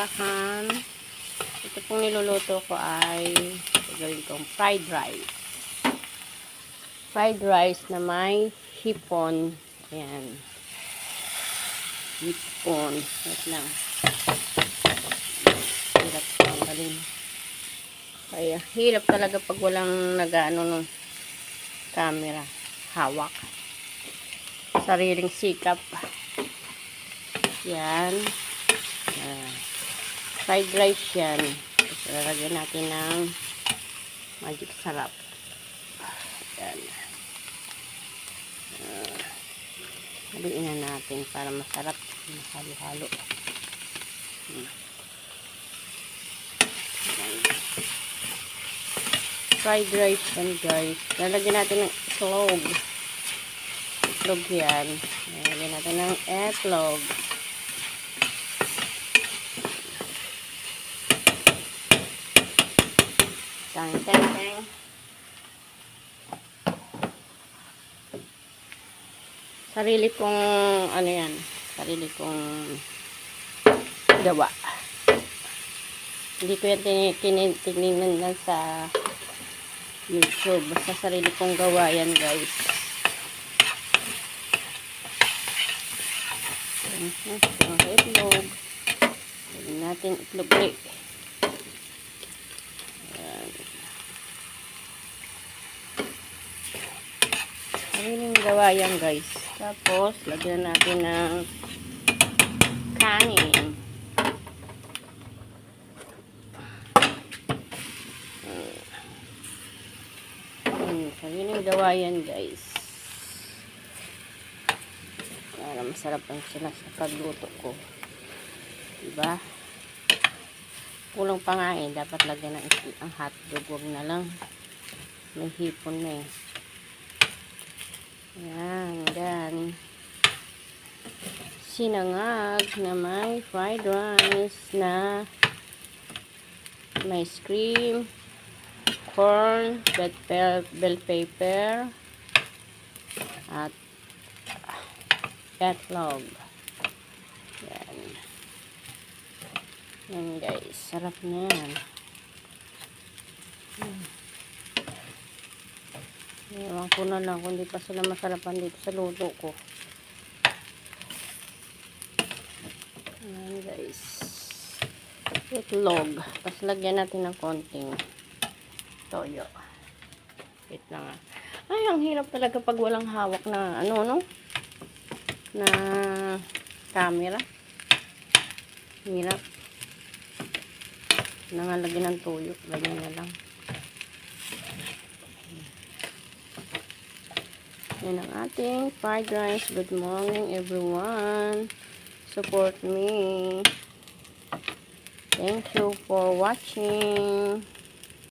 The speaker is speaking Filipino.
tindahan. Ito pong niluluto ko ay gagawin kong fried rice. Fried rice na may hipon. Ayan. Hipon. Wait lang. Hirap tanggalin. Kaya hirap talaga pag walang nag-ano ng camera. Hawak. Sariling sikap. Yan. Fried rice yan. Tapos lalagyan natin ng magic sarap. Yan. Haluin na natin para masarap. Halo-halo. Fried rice yan guys. Lalagyan natin ng itlog. Itlog yan. Lalagyan natin ng itlog. Tang. Sarili kong ano yan, sarili kong gawa. Hindi ko yan tinignan lang sa YouTube. Basta sarili kong gawa yan guys. Itlog. Lagyan natin itlog ulit. Sariling gawa yan guys. Tapos, lagyan natin ng kanin. Sariling gawa yan guys. Para masarap ang sila sa pagluto ko. Diba? Kulang pa nga eh. Dapat lagyan ng ang hotdog. Huwag na lang. May hipon na eh. Yan, dan sinangag na may fried rice na may cream, corn, bell pepper, at itlog. Yan. Yan guys, sarap na yan. Ewan ko na lang kung di pa sila masarapan dito sa luto ko. Ayan guys. Itlog. Tapos lagyan natin ng konting toyo. Wait lang ah. Ay, ang hirap talaga pag walang hawak na ano, no? Na camera. Hirap. Nangalagyan ng toyo. Ganyan na lang. Yan ang ating fried rice. Good morning everyone. Support me. Thank you for watching.